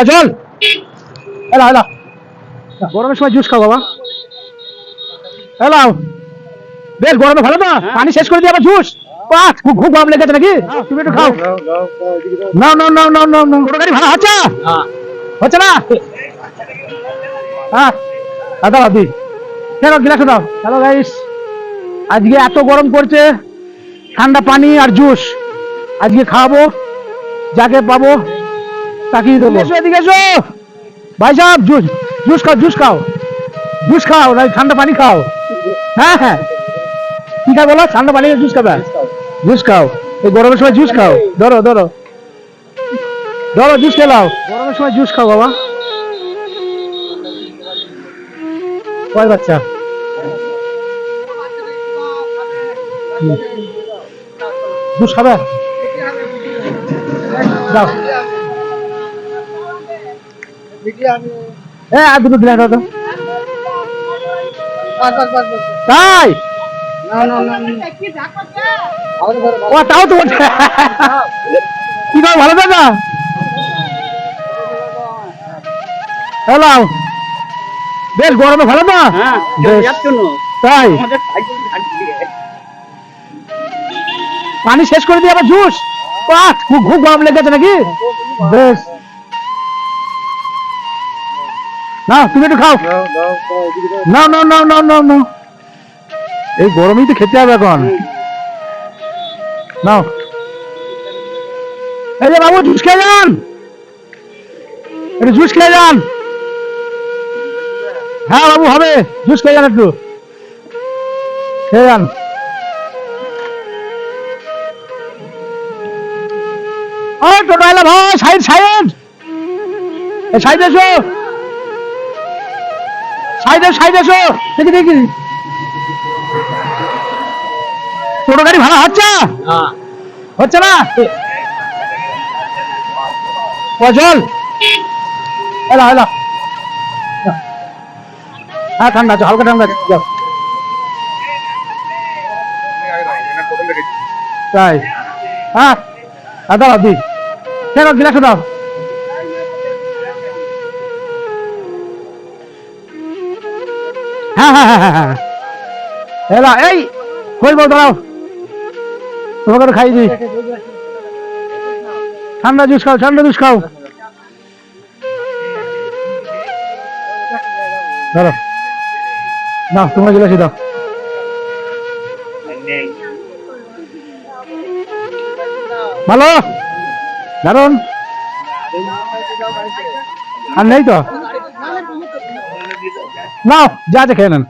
চল এলা এলা গরমের সময় জুস খাও বাবা। এলাও বেশ গরমে ভালো না, পানি শেষ করে দিয়ে আবার জুস। পাঁচ খুব খুব গরম লেগেছে নাকি? তুমি একটু খাও। নাও নাও নাও নাও নাও নাও। টোটো গাড়ি ভাড়া হচ্ছে? হচ্ছে না? হ্যাঁ দাও দি কেন গিলাসে দাও। হ্যালো গাইস, আজকে এত গরম পড়ছে, ঠান্ডা পানি আর জুস আজকে খাওয়াবো, যাকে পাবো তাকিয়ে দেবো। এসো এদিকে এসো ভাই সাহেব, জুস জুস খাও, জুস খাও, জুস খাও, না ঠান্ডা পানি খাও। হ্যাঁ হ্যাঁ কি খাও বলো? ঠান্ডা পানি জুস খাবে? জুস খাও, এই গরমের সময় জুস খাও। ধরো ধরো ধরো জুস খেলাও, গরমের সময় জুস খাও বাবা। কয় বাচ্চা? জুস খাবে? যাও আর দুটো দিলে দাও তো। তাই ও তাও তো কি দাও ভালো দাদা। হ্যালো বেশ গরমে ভালো না? তাই পানি শেষ করে দিয়ে আবার জুস। পাঁচ খুব খুব গরম লেগেছে নাকি? বেশ না তুমি একটু খাও। না না না না না না, এই গরমেই তো খেতে হবে এখন। নাও এই যে বাবু জুস খেয়ে যান, একটু জুস খেয়ে যান। হ্যাঁ বাবু হবে, জুস খেয়ে যান, একটু খেয়ে যান। ও টোটো এলা ভাই, সাইড সাইড সাইড এসো, সাইড সাইড এসো। দেখি দেখি টোটো গাড়ি ভাড়া হচ্ছে? হচ্ছে না? চল এলা এলা। হ্যাঁ ঠান্ডা আছে, হালকা ঠান্ডা আছে, যাও। তাই হ্যাঁ দাও দি কেন গিলাসে দাও। হ্যাঁ হ্যাঁ হ্যাঁ হ্যাঁ হ্যাঁ এলা এই বলবো দাঁড়াও, তোমাকে খাই দিই। ঠান্ডা জুস খাও, ঠান্ডা জুস খাও। ধরো না তোমরা গিলাসে দাও। ভালো দারুন, আর নেই তো নাও, যা আছে খেয়ে নেন।